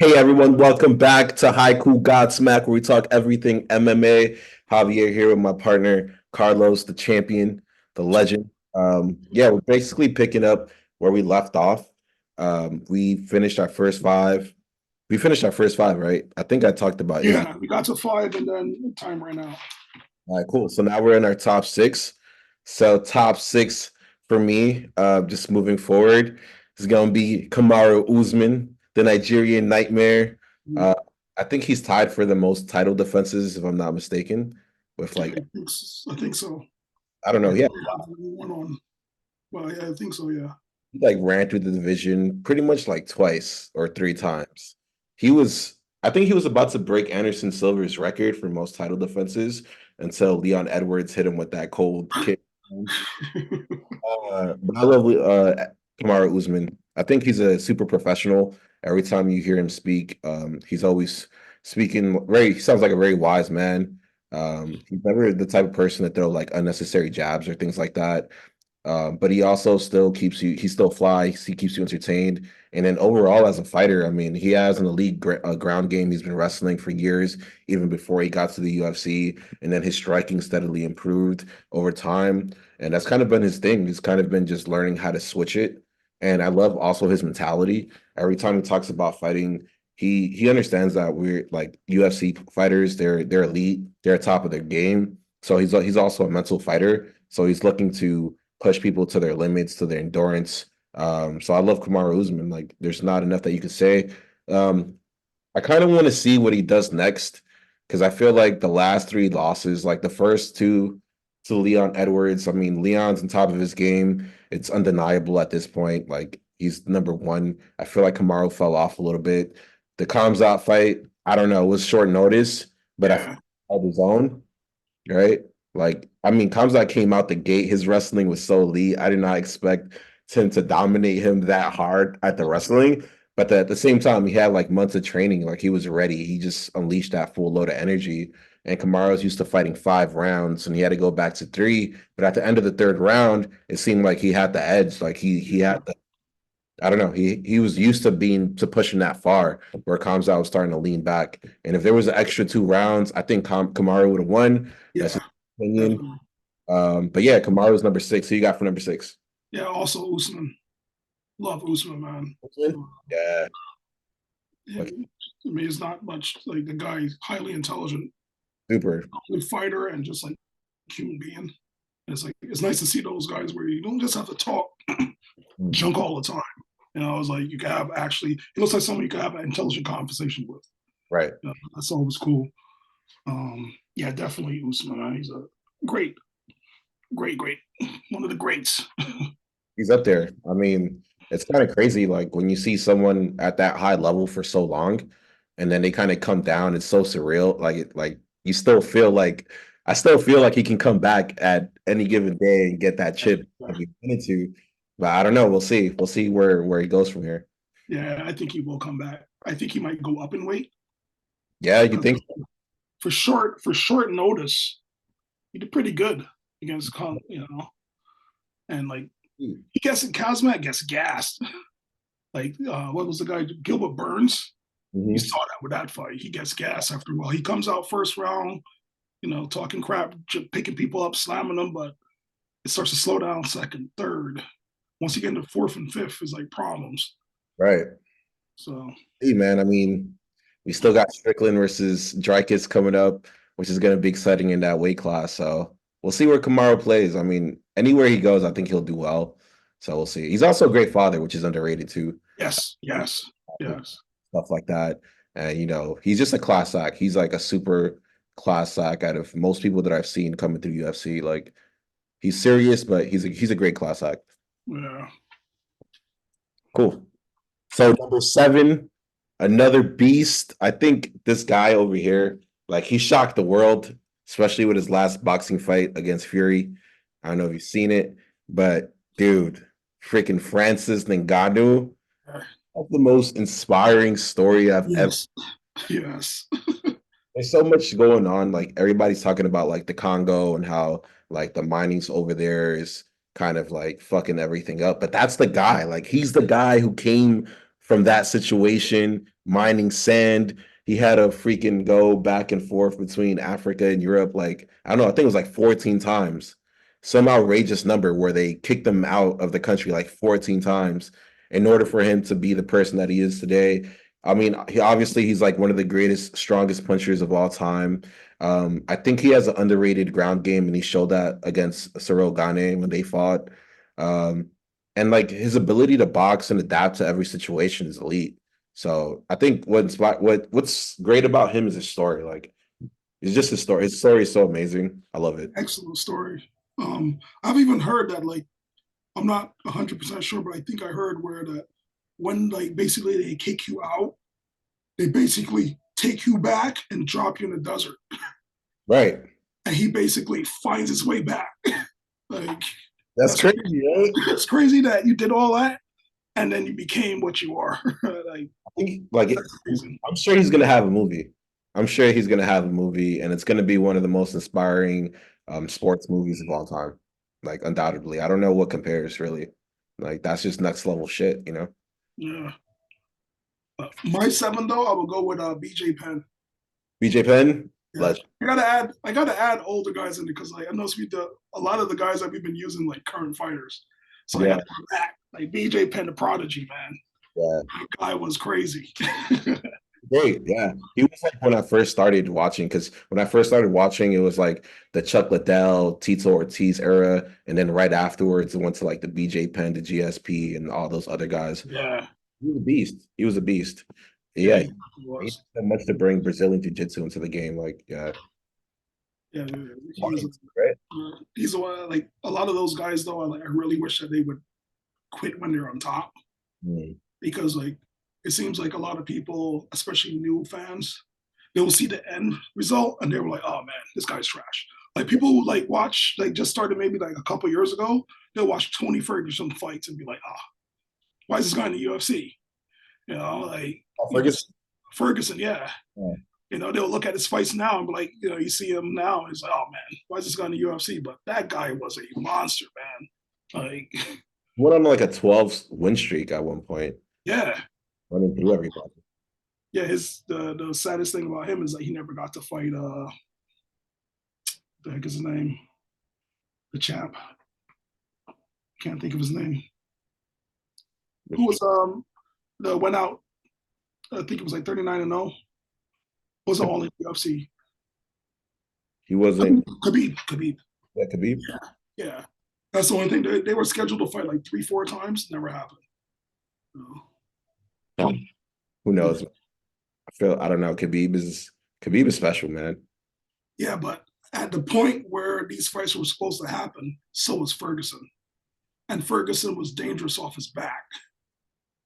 Hey everyone, welcome back to Haiku GodSmack, where we talk everything MMA. Javier here with my partner Carlos, the champion, the legend. Yeah, we're basically picking up where we left off. We finished our first five. We finished our first five, right? I think I talked about eight. Yeah, we got to five and then time ran out. All right, cool. So now we're in our top six. So top six for me, just moving forward, is gonna be Kamaru Usman, the Nigerian Nightmare. Mm, Uh, I think he's tied for the most title defenses, if I'm not mistaken. With Yeah, like, I think so. I don't I know, don't have one on. Well, yeah, I think so. Yeah. he like ran through the division pretty much like twice or three times. He was, I think he was about to break Anderson Silva's record for most title defenses until Leon Edwards hit him with that cold kick. But I love Kamaru Usman. I think he's a super professional. Every time you hear him speak, he's always speaking very. He sounds like a very wise man. He's never the type of person to throw like unnecessary jabs or things like that. But he also still keeps you. He still flies. He keeps you entertained. And then overall, as a fighter, I mean, he has an elite ground game. He's been wrestling for years, even before he got to the UFC. And then his striking steadily improved over time. And that's kind of been his thing. He's kind of been just learning how to switch it. And I love also his mentality. Every time he talks about fighting, he understands that we're like UFC fighters. They're elite. They're top of their game. So he's also a mental fighter. So he's looking to push people to their limits, to their endurance. So I love Kamaru Usman. Like, there's not enough that you could say. Um, I kind of want to see what he does next because I feel like the last three losses, like the first two to Leon Edwards, I mean, Leon's on top of his game. It's undeniable at this point. Like, he's number one. I feel like Kamaru fell off a little bit. The Kamzat fight, I don't know, it was short notice, but I felt Yeah. held his own, right? Like, I mean, Kamzat came out the gate. His wrestling was so elite. I did not expect him to dominate him that hard at the wrestling. But at the same time, he had like months of training. Like, he was ready. He just unleashed that full load of energy. And Kamaru's used to fighting 5 rounds, and he had to go back to three. But at the end of the third round, it seemed like he had the edge. Like he had the I don't know. He was used to pushing that far, where Kamzat was starting to lean back. And if there was an extra 2 rounds, I think Kamaru would have won. That's Yeah. his opinion. Definitely. But yeah, Kamaru's number six. Who you got for number six? Yeah. Also, Usman. Love Usman, man. Yeah, like And, I mean, it's not much like the guy. He's highly intelligent, super. good fighter, and just like human being. And it's like it's nice to see those guys where you don't just have to talk junk all the time. I was like, you can have actually. It looks like someone you can have an intelligent conversation with. Right. That's always cool. Yeah, definitely Usman. Man. He's a great, great, one of the greats. He's up there. I mean, it's kind of crazy. Like, when you see someone at that high level for so long, and then they kind of come down, it's so surreal. Like you still feel like I still feel like he can come back at any given day and get that chip if he wanted to. But I don't know. We'll see. We'll see where he goes from here. Yeah, I think he will come back. I think he might go up in weight Yeah, you because think? for short notice, he did pretty good against and like he gets Cosmac gets gassed. Like what was the guy Gilbert Burns? You Mm-hmm. saw that with that fight. He gets gas after a while. He comes out first round, talking crap, picking people up, slamming them, but it starts to slow down second, third. Once you get into fourth and fifth, it's like problems. Right. So Hey, man. I mean, we still got Strickland versus Drykis coming up, which is going to be exciting in that weight class. So we'll see where Kamaru plays. I mean, anywhere he goes, I think he'll do well. So we'll see. He's also a great father, which is underrated too. yes, yes, yes. Stuff like that. And he's just a class act. He's like a super class act out of most people that I've seen coming through UFC. Like, he's serious, but he's a great class act. Yeah. Cool. So number seven, another beast. I think this guy over here, like, he shocked the world, especially with his last boxing fight against Fury. I don't know if you've seen it, but dude, freaking Francis Ngannou, that's the most inspiring story I've ever. Yes. Yes. There's so much going on. Like, everybody's talking about like the Congo and how like the mining's over there is kind of like fucking everything up. But that's the guy. Like, he's the guy who came from that situation, mining sand. He had to freaking go back and forth between Africa and Europe. Like, I don't know, I think it was like 14 times. Some outrageous number where they kicked him out of the country like 14 times in order for him to be the person that he is today. I mean, he's like one of the greatest, strongest punchers of all time. I think he has an underrated ground game, and he showed that against Cyril Gane when they fought. Um, and like his ability to box and adapt to every situation is elite. So I think what's great about him is his story. Like it's just his story. His story is so amazing. I love it. Excellent story. I've even heard that, like, I'm not 100% sure, but I think I heard where that when, like, basically they kick you out, they basically take you back and drop you in the desert. Right. And he basically finds his way back. Like, That's that's crazy, right? it's crazy that you did all that and then you became what you are. Like, Like that's crazy. I'm sure he's gonna have a movie. I'm sure he's gonna have a movie, and it's gonna be one of the most inspiring sports movies of all time. Like undoubtedly. I don't know what compares really. Like that's just next level shit, you know? Yeah. My seven though, I will go with BJ Penn. BJ Penn, Yeah, legend. I gotta add older guys in because like I know a lot of the guys that we've been using like current fighters. So I Yeah, gotta go back. Like BJ Penn, the prodigy, man. yeah. That guy was crazy. Great, yeah. He was like when I first started watching, because when I first started watching, it was like the Chuck Liddell, Tito Ortiz era, and then right afterwards, it went to like the BJ Penn, the GSP, and all those other guys. Yeah. He was a beast. He was a beast. Yeah, Yeah, he he was. did so much to bring Brazilian Jiu-Jitsu into the game. Like, yeah, Yeah, money, right? he's one like a lot of those guys though. I really wish that they would quit when they're on top Mm. because like it seems like a lot of people, especially new fans, they will see the end result and they were like, "Oh man, this guy's trash." Like people who like watch like just started maybe like a couple years ago, they'll watch Tony Ferguson fights and be like, "Ah, oh, why is this guy in the UFC?" You know, like Oh, you know, Ferguson. Ferguson, yeah. Yeah. You know, they'll look at his fights now and be like, you know, you see him now, and it's like, oh man, why is this guy in the UFC? But that guy was a monster, man. Like, He went on like a 12 win streak at one point, yeah, running through everybody. yeah. His the saddest thing about him is that he never got to fight. The heck is his name? The champ. Can't think of his name. Who was the went out? I think it was like 39-0. Wasn't all in the UFC. He wasn't. Khabib. Yeah, Khabib. Yeah, yeah. That's the only thing. They were scheduled to fight like 3, 4 times. Never happened. So, Oh, who knows? I don't know. Khabib is special, man. yeah, but at the point where these fights were supposed to happen, so was Ferguson. And Ferguson was dangerous off his back.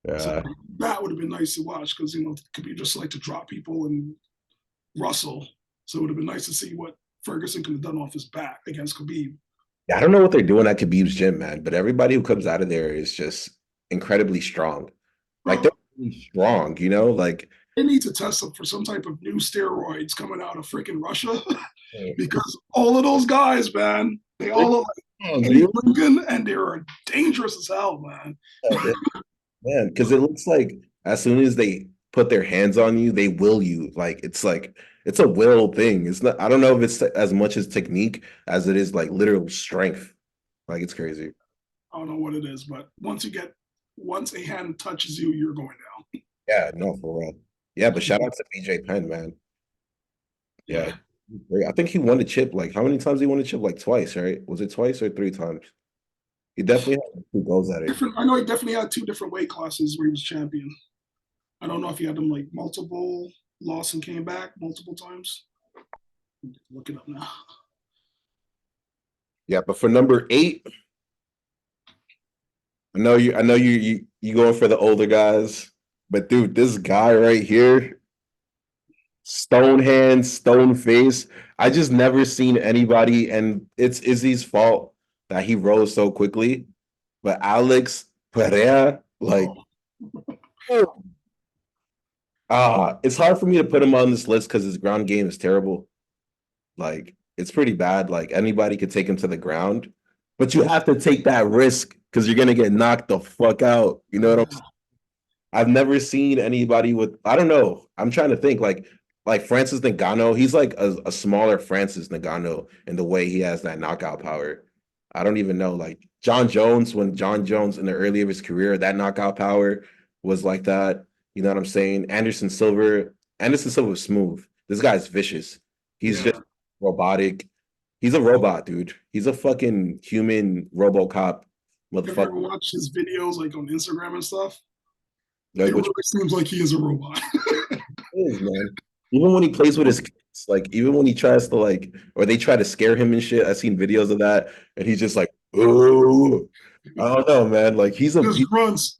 So Yeah. that would have been nice to watch because, you know, Khabib just like to drop people and Russell. So it would have been nice to see what Ferguson could have done off his back against Khabib. Yeah, I don't know what they're doing at Khabib's gym, man, but everybody who comes out of there is just incredibly strong. Like they're Bro, really strong, you know? Like, they need to test them for some type of new steroids coming out of freaking Russia yeah, because all of those guys, man, they they're all look strong, like Eddie dude. Lincoln and they're dangerous as hell, man. Yeah, man, because it looks like as soon as they put their hands on you, they will you. Like it's a will thing. It's not. I don't know if it's as much as technique as it is like literal strength. Like it's crazy. I don't know what it is, but once a hand touches you, you're going down. Yeah, no, for real. Yeah, but shout out to BJ Penn, man. Yeah, Yeah. great. I think he won the chip. Like how many times he won the chip? Like twice, right? Was it twice or three times? He definitely had two goals at it. Different. I know he definitely had two different weight classes where he was champion. I don't know if he had them like multiple lost and came back multiple times. Look it up now. Yeah, but for number eight, I know you going for the older guys, but dude, this guy right here, stone hands, stone face. I just never seen anybody, and it's Izzy's fault that he rose so quickly. But Alex Pereira, like, Oh, it's hard for me to put him on this list because his ground game is terrible. Like, it's pretty bad. Like anybody could take him to the ground, but you have to take that risk because you're gonna get knocked the fuck out. You know what I'm saying? I've never seen anybody with, I don't know. I'm trying to think like Francis Ngannou. He's like a smaller Francis Ngannou in the way he has that knockout power. I don't even know. Like John Jones, when John Jones in the early of his career, that knockout power was like that. You know what I'm saying? Anderson Silva was smooth. This guy's vicious. He's Yeah. just robotic. He's a robot, dude. He's a fucking human RoboCop Have you motherfucker. ever watched his videos like on Instagram and stuff? Like It which really seems like he is a robot. is, man. Even when he plays with his kids, like even when he tries to like, or they try to scare him and shit. I've seen videos of that, and he's just like, oh, I don't know, man. Like Just runs.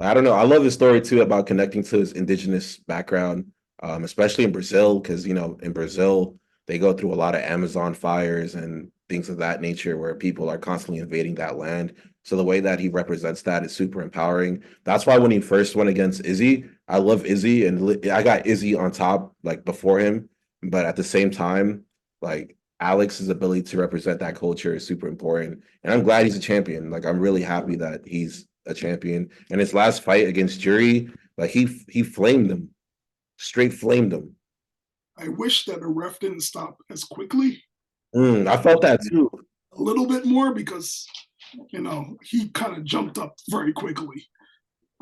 I don't know. I love his story too about connecting to his indigenous background, especially in Brazil, because you know in Brazil they go through a lot of Amazon fires and things of that nature, where people are constantly invading that land. So the way that he represents that is super empowering. That's why when he first went against Izzy, I love Izzy, and I got Izzy on top like before him. But at the same time, like Alex's ability to represent that culture is super important, and I'm glad he's a champion. Like I'm really happy that he's a champion. And his last fight against Jury, like he flamed him, straight flamed him. I wish that the ref didn't stop as quickly. I felt that too. A little bit more because he kind of jumped up very quickly.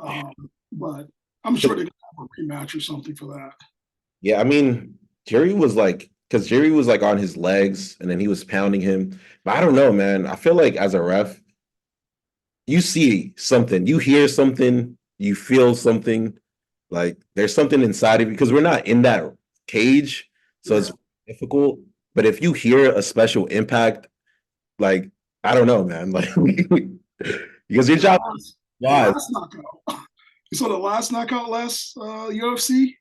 Um, but I'm sure they're gonna have a rematch or something for that. Yeah, I mean, Jerry was like, because Jerry was like on his legs and then he was pounding him. But I don't know, man. I feel like as a ref, you see something, you hear something, you feel something. Like there's something inside of you because we're not in that cage, so Yeah. it's difficult. But if you hear a special impact, like I don't know, man, like because your The job last, the live. last knockout. You saw the last knockout last UFC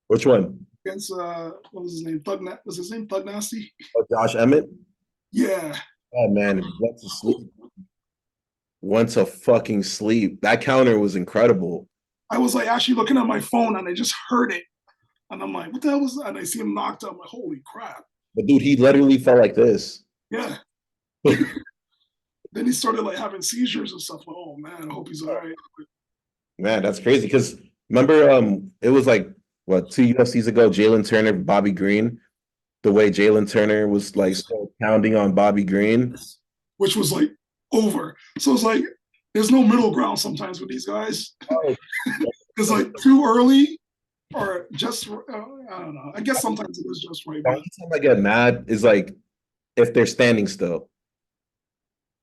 Which one? against what was his name? Was his name Thug Nasty? Oh, Josh Emmett. Yeah. Oh man, went to sleep. Went to fucking sleep. That counter was incredible. I was like actually looking at my phone and I just heard it. And I'm like, what the hell was that? And I see him knocked out. I'm like, holy crap. But dude, he literally felt like this. Yeah. Then he started like having seizures and stuff. Like, oh man, I hope he's all right. Man, that's crazy. Because remember, it was like what 2 UFCs ago, Jalen Turner, Bobby Green. The way Jalen Turner was like still pounding on Bobby Green. Which was like over. So it's like there's no middle ground sometimes with these guys. Oh, It's like too early or just I don't know. I guess sometimes it is just right, the but only time I get mad is like if they're standing still.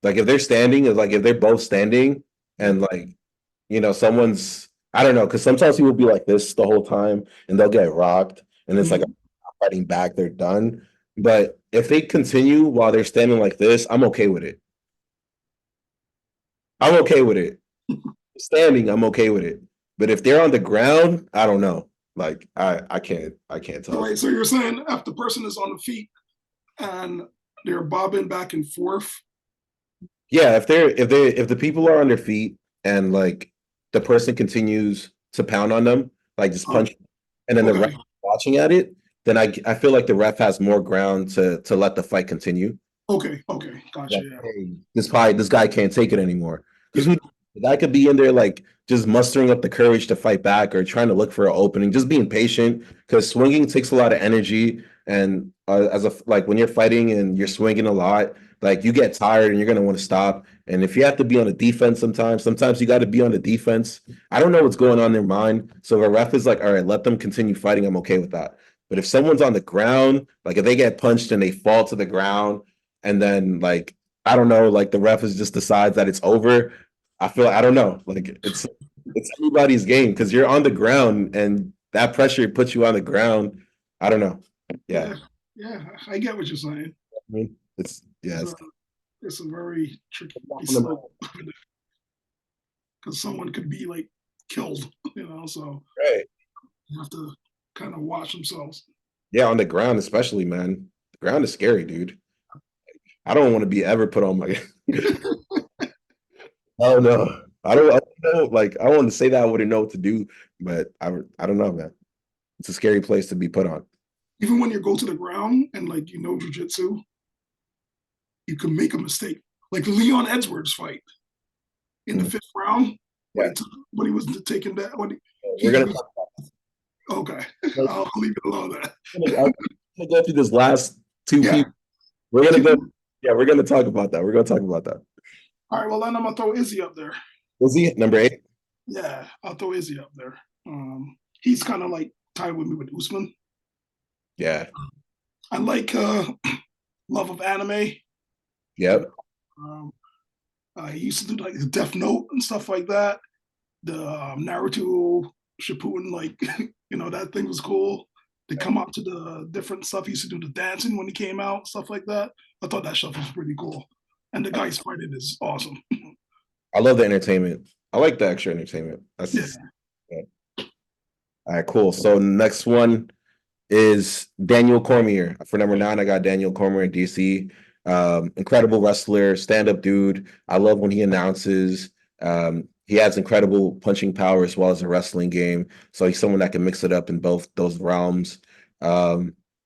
Like if they're standing, is like if they're both standing and like someone's I don't know, because sometimes he will be like this the whole time and they'll get rocked and it's like mm-hmm. fighting back, they're done. But if they continue while they're standing like this, I'm okay with it. I'm okay with it. Standing, I'm okay with it. But if they're on the ground, I don't know. Like I can't So, tell. right. So you're saying if the person is on the feet and they're bobbing back and forth. Yeah, if the people are on their feet and like the person continues to pound on them, like just Oh, punch, and then the ref okay. watching at it, then I feel like the ref has more ground to let the fight continue. Okay. Okay. Gotcha. Like, Yeah. hey, this guy can't take it anymore. Because Yeah. who the guy could be in there like just mustering up the courage to fight back or trying to look for an opening, just being patient. Because swinging takes a lot of energy, and as a like when you're fighting and you're swinging a lot, like you get tired and you're gonna want to stop. And if you have to be on the defense, sometimes you got to be on the defense. I don't know what's going on in their mind. So if a ref is like, all right, let them continue fighting, I'm okay with that. But if someone's on the ground, like if they get punched and they fall to the ground and then like I don't know, like the ref is just decides that it's over. I don't know, like it's everybody's game because you're on the ground and that pressure puts you on the ground. I don't know. Yeah, Yeah. Yeah. I get what you're saying. I mean, it's yeah, It's a it's a very tricky slope because someone could be like killed. So right. you have to kind of watch themselves. Yeah, on the ground especially, man. The ground is scary, dude. I don't want to be ever put on my. Oh no, I don't know. Like I want to say that I wouldn't know what to do, but I don't know, man. It's a scary place to be put on. Even when you go to the ground and like jujitsu, you can make a mistake. Like Leon Edwards fight in the Mm. fifth round. when Yeah, he took when he was taking that when we're he gonna was okay. talk. I'll leave it alone. Then. I'm gonna go through this last two Yeah. people. We're gonna go. Yeah, we're gonna talk about that. We're gonna talk about that. All right. Well, then I'm gonna throw Izzy up there. Was he number 8? Yeah, I'll throw Izzy up there. He's kind of like tied with me with Usman. Yeah. I like Love of Anime. You know, Yep. um, he used to do like the Death Note and stuff like that. The Naruto Shippuden, like that thing was cool. They come out to the different stuff. He used to do the dancing when he came out, stuff like that. I thought that stuff was pretty cool. And the guy's fighting is awesome. I love the entertainment. I like the extra entertainment. That's Yeah. just, yeah. All right, cool. So next one is Daniel Cormier. For number 9, I got Daniel Cormier in DC. Incredible wrestler, stand-up dude. I love when he announces. He has incredible punching power as well as a wrestling game. So he's someone that can mix it up in both those realms.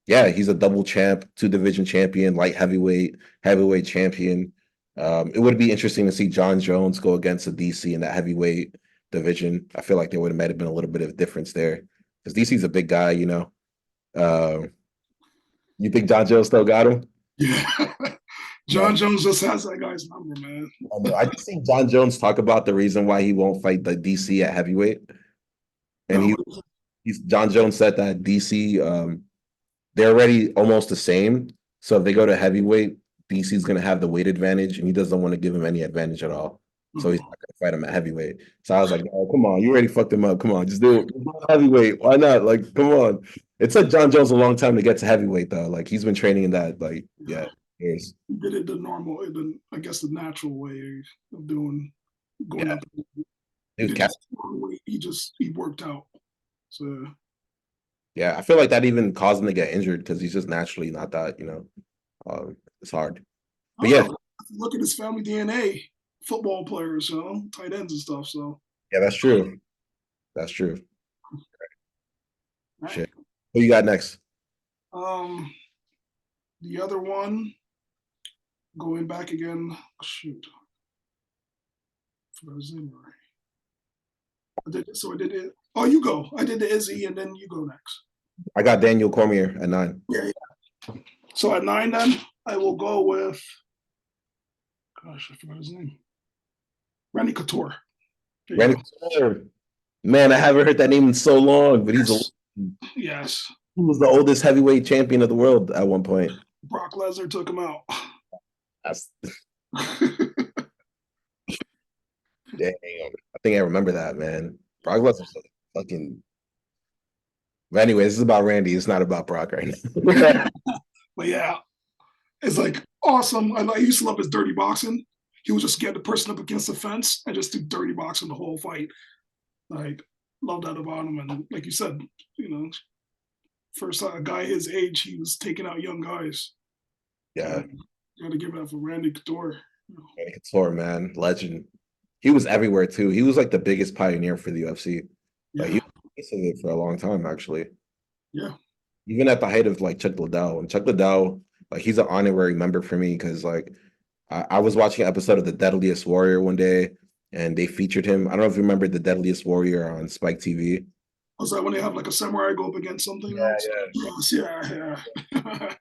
Yeah, he's a double champ, 2 division champion, light heavyweight, heavyweight champion. It would be interesting to see John Jones go against a DC in that heavyweight division. I feel like there would have been a little bit of difference there because DC's a big guy. Uh, you think John Jones still got him? Yeah. No, John Jones just has that guy's number, man. I know. I just seen John Jones talk about the reason why he won't fight the DC at heavyweight, and No, he's John Jones said that DC they're already almost the same. So if they go to heavyweight, DC's gonna have the weight advantage, and he doesn't want to give him any advantage at all. So he's not gonna fight him at heavyweight. So I was like, oh, come on, you already fucked him up. Come on, just do it. Heavyweight. Why not? Like, come on. It took John Jones a long time to get to heavyweight, though. Like he's been training in that, like, yeah, years. he did it the normal, I guess the natural way of going Yeah. up. He He was didn't cap- just he worked out. So yeah, I feel like that even caused him to get injured because he's just naturally not that, it's hard. I But don't yeah, know. Look at his family DNA, football players, tight ends and stuff. So yeah, that's true. That's true. right. Shit. Who you got next? Um, the other one, going back again. Shoot, for his name right. I did it. Oh, you go. I did the Izzy, and then you go next. I got Daniel Cormier at 9. Yeah, yeah. So at 9, then I will go with. Gosh, I forgot his name. Randy Couture. There you Randy go. Couture. Man, I haven't heard that name in so long, but Yes. Yes. he was the oldest heavyweight champion of the world at one point. Brock Lesnar took him out. That's damn. I think I remember that, man. Brock Lesnar's a fucking. But anyway, this is about Randy. It's not about Brock right now. But yeah, it's like awesome. I used to love his dirty boxing. He would just get the person up against the fence and just do dirty boxing the whole fight. Like, love that about him. And like you said, first a guy his age, he was taking out young guys. Yeah, Got to give it up for Randy Couture. Randy Couture, man, legend. He was everywhere too. He was like the biggest pioneer for the UFC. Like Yeah, he was it for a long time, actually. yeah. Even at the height of like Chuck Liddell. And Chuck Liddell, like he's an honorary member for me because like I was watching an episode of The Deadliest Warrior one day and they featured him. I don't know if you remember The Deadliest Warrior on Spike TV. Was that when they have like a samurai go up against something else? Yes, yeah, yeah.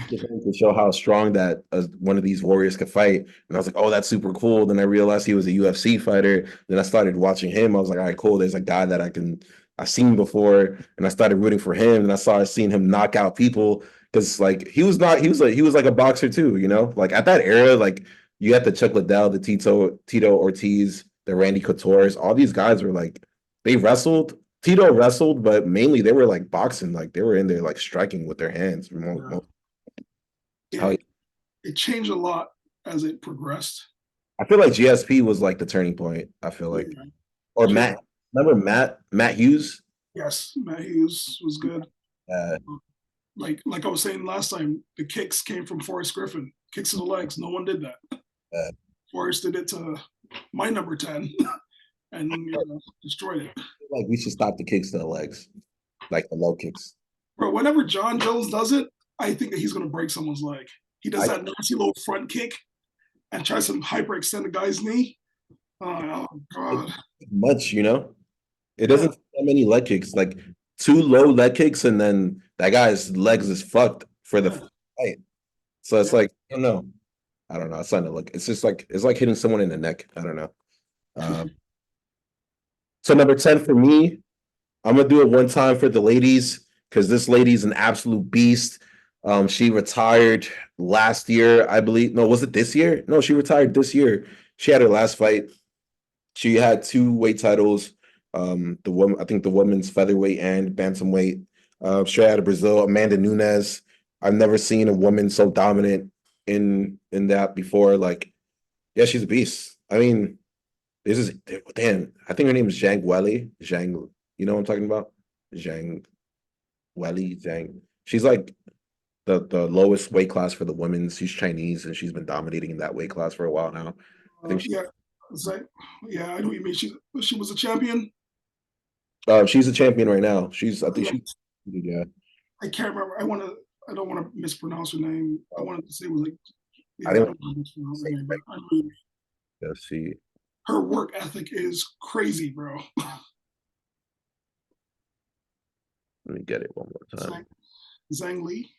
To show how strong that one of these warriors could fight. And I was like, oh, that's super cool. Then I realized he was a UFC fighter. Then I started watching him. I was like, all right, cool. There's a guy that I've seen before. And I started rooting for him. And I started seeing him knock out people. Because like he was like a boxer too, Like at that era, like you had the Chuck Liddell, the Tito Ortiz, the Randy Coutures, all these guys were like they wrestled. Tito wrestled, but mainly they were like boxing, like they were in there like striking with their hands. Yeah. How It changed a lot as it progressed. I feel like GSP was like the turning point. I feel like, Yeah. or Matt. Remember Matt Hughes? Yes, Matt Hughes was good. Uh, Like I was saying last time, the kicks came from Forrest Griffin. Kicks to the legs. No one did that. Forrest did it to my number 10 and destroyed it. like we should stop the kicks to the legs, like the low kicks. Bro, whenever John Jones does it, I think that he's gonna break someone's leg. He does I, that nasty little front kick and tries to hyperextend the guy's knee. Oh It's God. much, you know. It Yeah. doesn't take that many leg kicks, like two low leg kicks, and then that guy's legs is fucked for the Yeah. fight. So it's Yeah. like, I don't know. I don't know. It's not to look. It's just like it's like hitting someone in the neck. I don't know. Um, so number 10 for me, I'm gonna do it one time for the ladies because this lady's an absolute beast. She retired last year, I believe. No, was it this year? No, she retired this year. She had her last fight. She had two weight titles. The woman, I think the women's featherweight and bantamweight. Straight out of Brazil, Amanda Nunes. I've never seen a woman so dominant in that before. Like, yeah, she's a beast. I mean, this is damn. I think her name is Zhang Weili. Zhang, you know what I'm talking about? Zhang Weili. Zhang. She's like the lowest weight class for the women's. She's Chinese and she's been dominating in that weight class for a while now. I think Yeah. It's like, yeah, I know what you mean. She was a champion. she's a champion right now. She's I think Yeah. she's yeah. I can't remember. I don't want to mispronounce her name. I wanted to say it was like, I yeah, I didn't don't want to mispronounce her say name, it but right. I mean, Let's see. her work ethic is crazy, bro. Let me get it one more time. Zhang, Zhang Li.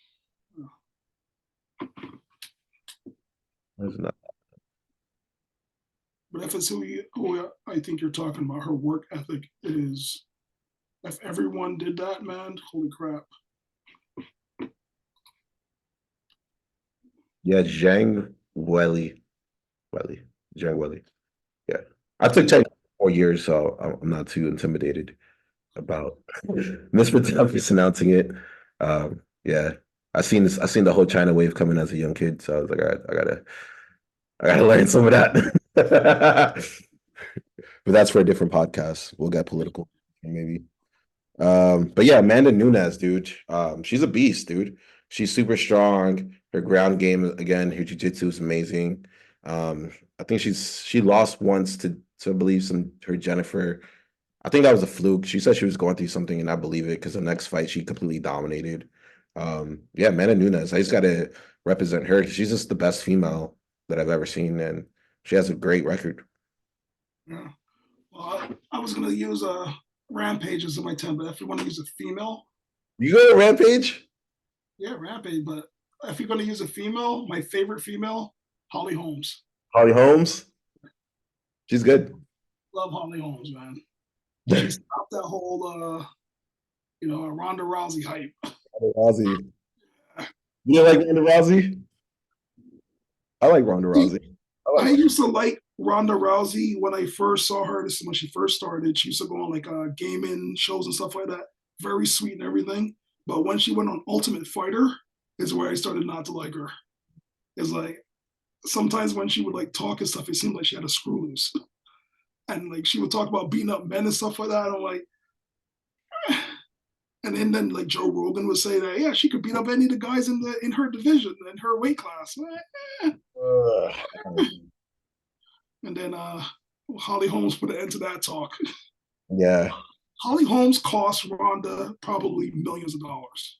It's not- But if it's who I think you're talking about, her work ethic is. If everyone did that, man, holy crap. Yeah, Zhang Weili. Weili. Zhang Weili. Yeah. I took Chinese for 4 years, so I'm not too intimidated about mispronouncing it. Yeah. I seen this, I seen the whole China wave coming as a young kid, so I was like, all right, I gotta learn some of that. But that's for a different podcast. We'll get political maybe. But yeah, Amanda Nunes, dude. She's a beast, dude. She's super strong. Her ground game, again, her jiu-jitsu is amazing. I think she lost once to I believe some her Jennifer. I think that was a fluke. She said she was going through something, and I believe it because the next fight she completely dominated. Yeah, Amanda Nunes. I just gotta represent her. She's just the best female that I've ever seen, and she has a great record. Yeah. Well, I was gonna use a Rampage as my 10, but if you want to use a female, You go to Rampage? yeah, Rampage. But if you're gonna use a female, my favorite female, Holly Holmes. Holly Holmes? She's good. Love Holly Holmes, man. She stopped that whole Ronda Rousey hype. Ronda Rousey. You don't like Ronda Rousey? I like Ronda Rousey. I like I used to like Ronda Rousey when I first saw her. This is when she first started. She used to go on like gaming shows and stuff like that. Very sweet and everything. But when she went on Ultimate Fighter, is where I started not to like her. It's like sometimes when she would like talk and stuff, it seemed like she had a screw loose. And like she would talk about beating up men and stuff like that. And I'm like, and then like Joe Rogan would say that, yeah, she could beat up any of the guys in her division, in her weight class. And then Holly Holmes put an end to that talk. yeah. Holly Holmes cost Ronda probably millions of dollars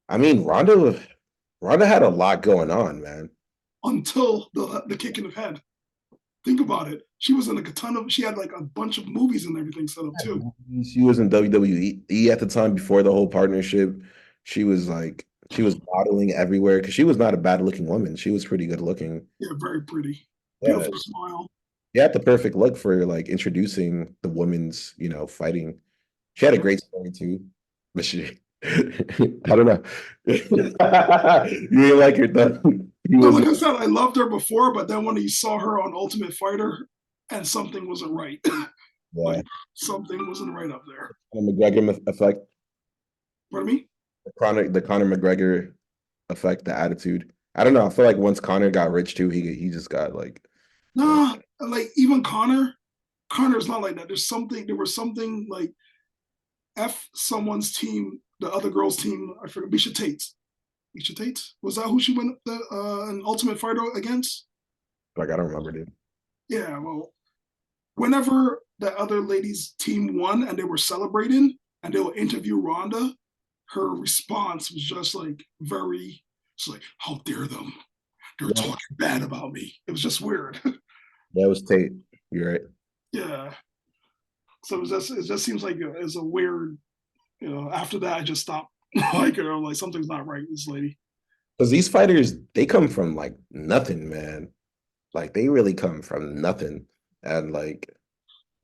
I mean, Ronda had a lot going on, man. until the kick in the head. Think about it. She was in like a ton of. She had like a bunch of movies and everything set up too. She was in WWE at the time before the whole partnership. She was modeling everywhere because she was not a bad looking woman. She was pretty good looking. Yeah, very pretty, Yeah. beautiful smile. She had the perfect look for like introducing the women's, fighting. She had a Yeah. great story too, but I don't know. You ain't like her though. He No, was like I said, I loved her before, but then when you saw her on Ultimate Fighter, and something wasn't right. yeah, Like something wasn't right up there. the McGregor effect, Pardon me? the Conor McGregor effect, the attitude. I don't know. I feel like once Conor got rich too, he just got like Nah, like even Connor's not like that. There was something like F someone's team, the other girl's team, I forget, Misha Tate. Misha Tate? Was that who she went an Ultimate Fighter against? I don't remember, dude. Yeah, well, whenever the other lady's team won and they were celebrating and they would interview Ronda, her response was just like very, it's like, how dare them? They're Yeah, talking bad about me. It was just weird. that was Tate. You're right. Yeah. So it just seems like it's a weird, after that, I just stopped like her. I'm like, something's not right with this lady. Because these fighters, they come from like nothing, man. Like they really come from nothing. And like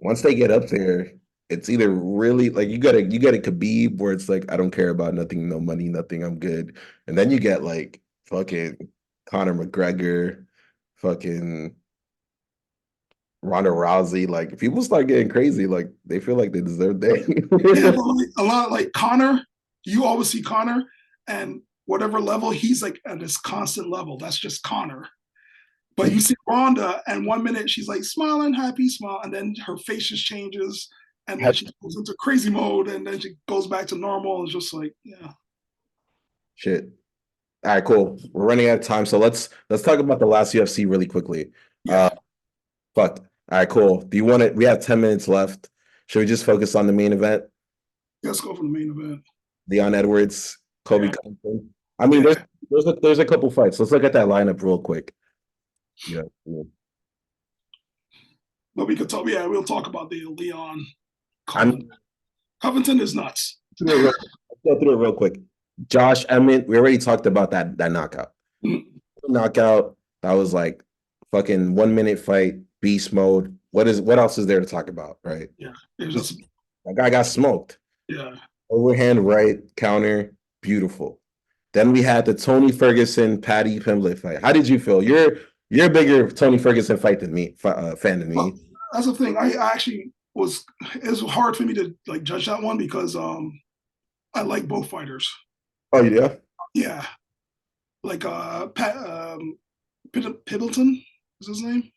once they get up there, it's either really like you got a Khabib where it's like I don't care about nothing, no money, nothing, I'm good. And then you get like fucking Conor McGregor, fucking Ronda Rousey. Like people start getting crazy, like they feel like they deserve Yeah, that. but like, a lot like Connor, you always see Connor, and whatever level he's like at this constant level. That's just Connor. But you see Rhonda, and 1 minute she's like smiling, happy, smile, and then her face just changes, and then she goes into crazy mode, and then she goes back to normal. And it's just like, yeah, Shit. All right, cool. We're running out of time, so let's talk about the last UFC really quickly. Uh, yeah. fuck. All right, cool. Do you want it? We have 10 minutes left. Should we just focus on the main event? Let's go for the main event. Leon Edwards, Kobe Yeah, Covington. I mean, yeah. there's a couple fights. Let's look at that lineup real quick. Yeah. But we could talk. Yeah, we'll talk about the Leon I'm Covington. Covington is nuts. go through it real quick. Josh Emmett, we already talked about that knockout. Knockout, that was like fucking 1 minute fight, beast mode. What else is there to talk about, right? Yeah, it was just That guy got smoked. yeah. Overhand right counter, beautiful. Then we had the Tony Ferguson Patty Pimblett fight. How did you feel? You're a bigger Tony Ferguson fight than me, fan than Well, me. that's the thing. I actually was. It was hard for me to like judge that one because I like both fighters. Oh yeah, Yeah, like Pat Pibbleton is his name.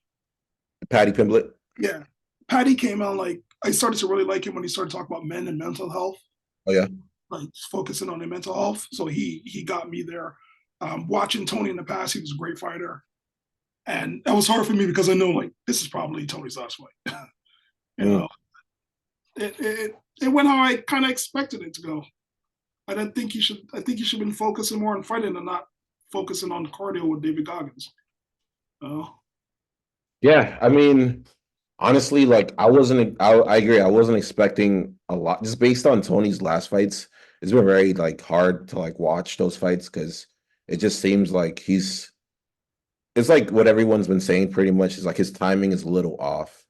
Patty Pimblett. Yeah, Patty came out like I started to really like him when he started talking about men and mental health, Oh yeah, like focusing on their mental health. So he got me there. Watching Tony in the past, he was a great fighter, and that was hard for me because I know like this is probably Tony's last fight. you mm. know, it went how I kind of expected it to go. I don't think he should. I think he should have been focusing more on fighting and not focusing on cardio with David Goggins. Uh, Yeah. I mean, honestly, like I wasn't. I agree. I wasn't expecting a lot just based on Tony's last fights. It's been very like hard to like watch those fights because it just seems like he's it's like what everyone's been saying pretty much is like his timing is a little off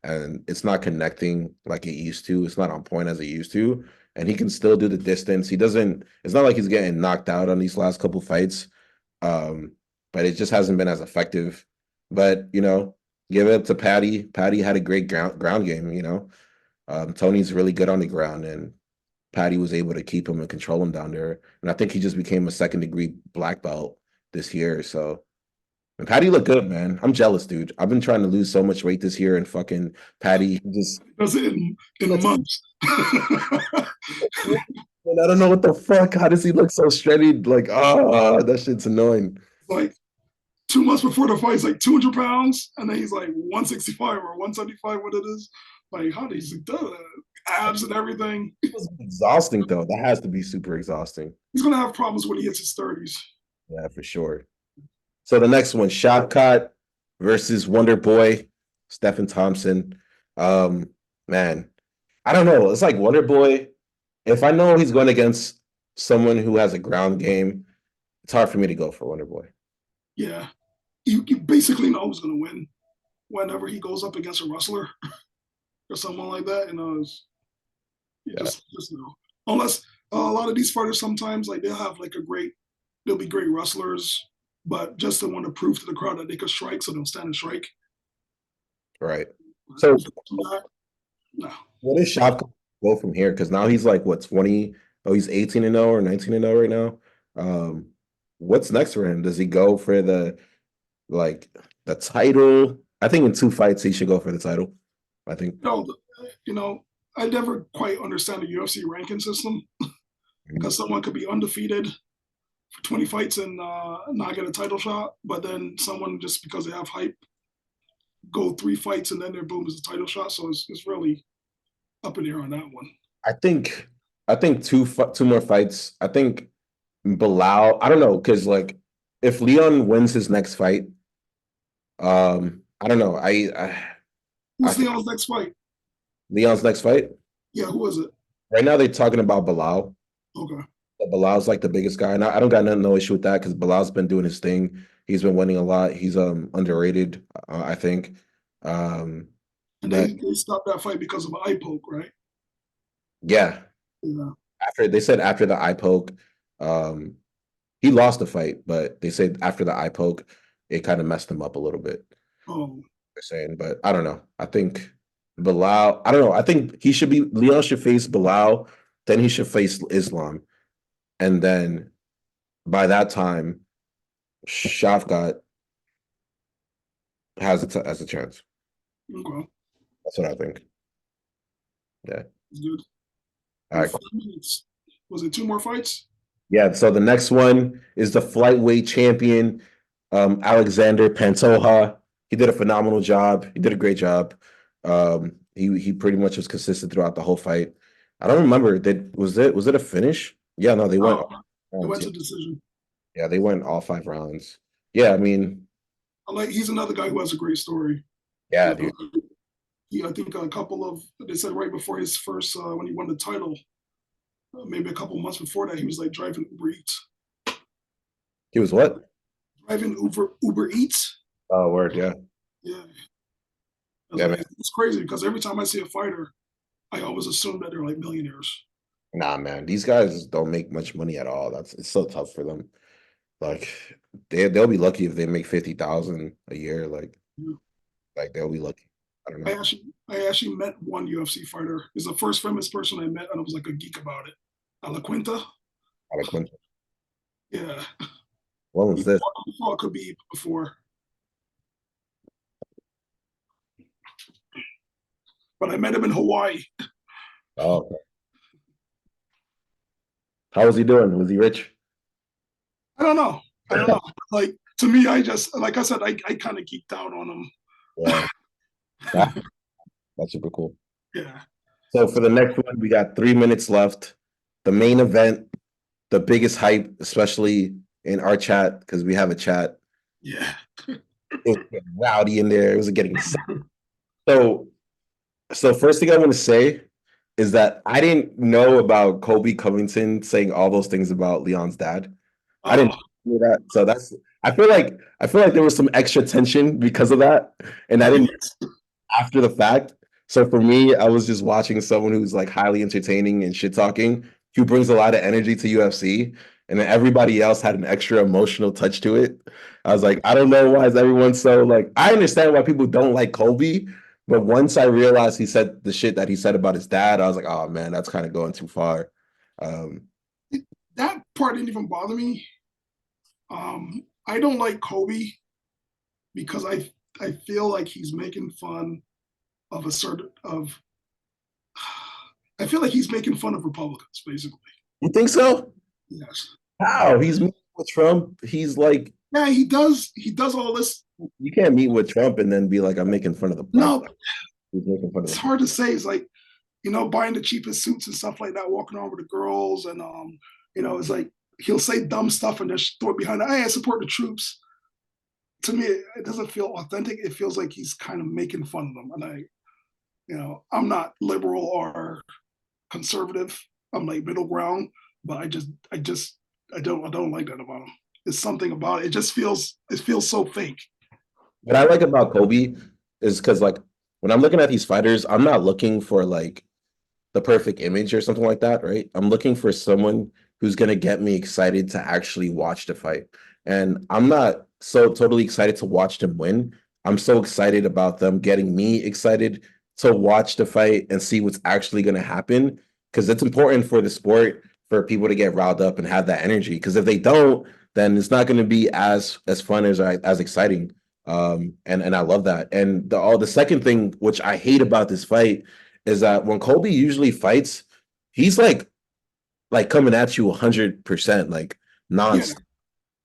and it's not connecting like it used to. It's not on point as it used to. And he can still do the distance. He doesn't, it's not like he's getting knocked out on these last couple fights. Um, but it just hasn't been as effective. But, give it up to Patty. Patty had a great ground game, Tony's really good on the ground and Patty was able to keep him and control him down there. And I think he just became a second degree black belt this year. So and Patty looked good, man. I'm jealous, dude. I've been trying to lose so much weight this year, and fucking Patty just. does it in months. And I don't know what the fuck. How does he look so shredded? Like, that shit's annoying. like 2 months before the fight, he's like 200 pounds, and then he's like 165 or 175, what it is. Like, how does he do that? Abs and everything. It's exhausting, though. That has to be super exhausting. He's gonna have problems when he hits his 30s. Yeah, for sure. So the next one, Shotcut versus Wonder Boy, Stephen Thompson. Um, man, I don't know. It's like Wonder Boy. If I know he's going against someone who has a ground game, it's hard for me to go for Wonder Boy. Yeah, you basically know who's gonna win whenever he goes up against a wrestler or someone like that. You Yeah. just know. Unless a lot of these fighters sometimes like they'll be great wrestlers, but just to want to prove to the crowd that they can strike, so they'll stand and strike. Right. So No. what is Shotcut go from here? Because now he's like what 20? Oh, he's 18-0 or 19-0 right now. What's next for him? Does he go for like the title? I think in 2 fights he should go for the title. I think. No, I never quite understand the UFC ranking system because someone could be undefeated for 20 fights and not get a title shot, but then someone just because they have hype go 3 fights and then their boom is a title shot. So it's really up in the air on that one. I think two more fights. I think Bilal. I don't know because like if Leon wins his next fight, I don't know. I Who's think Leon's next fight? Leon's next fight. Yeah, who is it? Right now they're talking about Bilal. Okay. Bilal's like the biggest guy, and I don't got no issue with that because Bilal's been doing his thing. He's been winning a lot. He's underrated, I think. Um, And but they stopped that fight because of an eye poke, right? yeah, Yeah. after they said after the eye poke, um, he lost the fight, but they said after the eye poke, it kind of messed him up a little bit. Oh, They're saying, but I don't know. I think Bilal. I don't know. I think he should be Leon should face Bilal, then he should face Islam, and then by that time, Shafkat has a chance. okay. That's what I think. Yeah. It's good. All In right. 5 minutes. Was it two more fights? Yeah. So the next one is the flyweight champion, Alexander Pantoja. He did a phenomenal job. He did a great job. He pretty much was consistent throughout the whole fight. I don't remember. Was it a finish? Yeah, no, they went Oh, all it rounds. went Yeah. to decision. Yeah, they went all 5 rounds. Yeah, I mean, I like he's another guy who has a great story. yeah, Uh, dude. I think a couple of they said right before his first when he won the title, maybe a couple months before that, he was like driving Uber Eats. He was what? Driving Uber Eats. Oh, word, yeah. Yeah, I was Yeah, man. like, it's crazy because every time I see a fighter, I always assume that they're like millionaires. Nah, man. These guys don't make much money at all. It's so tough for them. Like they'll be lucky if they make 50,000 a year. Yeah. Like they'll be lucky. I don't know. I actually met one UFC fighter. He's the first famous person I met, and I was like a geek about it. A La Quinta. Out of Clinton. Yeah, What was this? he fought Khabib before, but I met him in Hawaii. Oh, okay. How was he doing? Was he rich? I don't know. I don't know. Like to me, I just like I said, I kind of geeked out on him. Yeah, that, that's super cool. Yeah, So for the next one, we got 3 minutes left. The main event, the biggest hype, especially in our chat, because we have a chat. yeah. It was getting rowdy in there. It was getting so. So first thing I want to say is that I didn't know about Kobe Covington saying all those things about Leon's dad. I didn't Oh, know that. So that's I feel like there was some extra tension because of that. And I didn't yes. after the fact. So for me, I was just watching someone who's like highly entertaining and shit talking, who brings a lot of energy to UFC. And then everybody else had an extra emotional touch to it. I was like, I don't know why is everyone so like I understand why people don't like Kobe, but once I realized he said the shit that he said about his dad, I was like, oh man, that's kind of going too far. Um, That part didn't even bother me. I don't like Kobe because I feel like he's making fun of a certain of. I feel like he's making fun of Republicans, basically. you think so? Yes. How? He's meeting with Trump. He's like, Yeah, he does. He does all this. you can't meet with Trump and then be like, I'm making fun of the black No, guy. He's making fun of it's the hard to say. It's like buying the cheapest suits and stuff like that, walking around with the girls, and it's like he'll say dumb stuff and just throw it behind. Hey, I support the troops. To me, it doesn't feel authentic. It feels like he's kind of making fun of them, and I'm not liberal or conservative. I'm like middle ground, but I don't like that about him. It's something about it. It feels so fake. What I like about Kobe is because like when I'm looking at these fighters, I'm not looking for like the perfect image or something like that, right? I'm looking for someone who's gonna get me excited to actually watch the fight. And I'm not so totally excited to watch them win. I'm so excited about them getting me excited to watch the fight and see what's actually gonna happen. Because it's important for the sport for people to get riled up and have that energy. Because if they don't, then it's not gonna be as fun as exciting. And I love that. And the second thing which I hate about this fight is that when Kobe usually fights, he's like coming at you 100%, like Yeah, nonstop.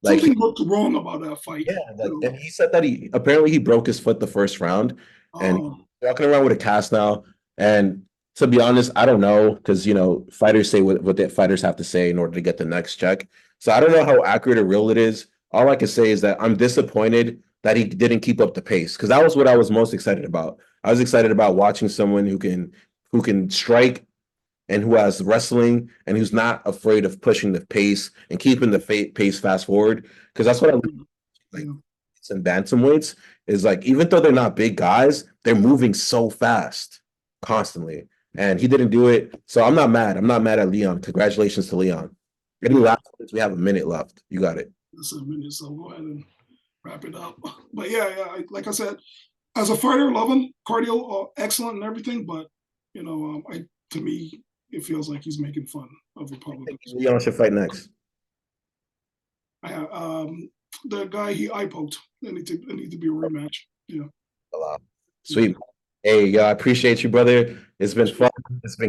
Like something looked wrong about that fight. yeah, like and he said that he apparently he broke his foot the first round and he's Um, walking around with a cast now. And to be honest, I don't know because fighters say what the fighters have to say in order to get the next check. So I don't know how accurate or real it is. All I can say is that I'm disappointed that he didn't keep up the pace because that was what I was most excited about. I was excited about watching someone who can strike and who has wrestling and who's not afraid of pushing the pace and keeping the pace fast forward. Because that's what I like Yeah. in bantamweights is like even though they're not big guys, they're moving so fast constantly. And he didn't do it. So I'm not mad. I'm not mad at Leon. Congratulations to Leon. Any Yeah. last words? We have a minute left. You got it. That's a minute, so go ahead and wrap it up. But yeah, like I said, as a fighter, love him. Cardio, excellent and everything. But to me, it feels like he's making fun of Republicans. Leon should fight next. The guy he eye poked. It need to be a rematch. Yeah. Sweet. Hey, I appreciate you, brother. It's been fun. It's been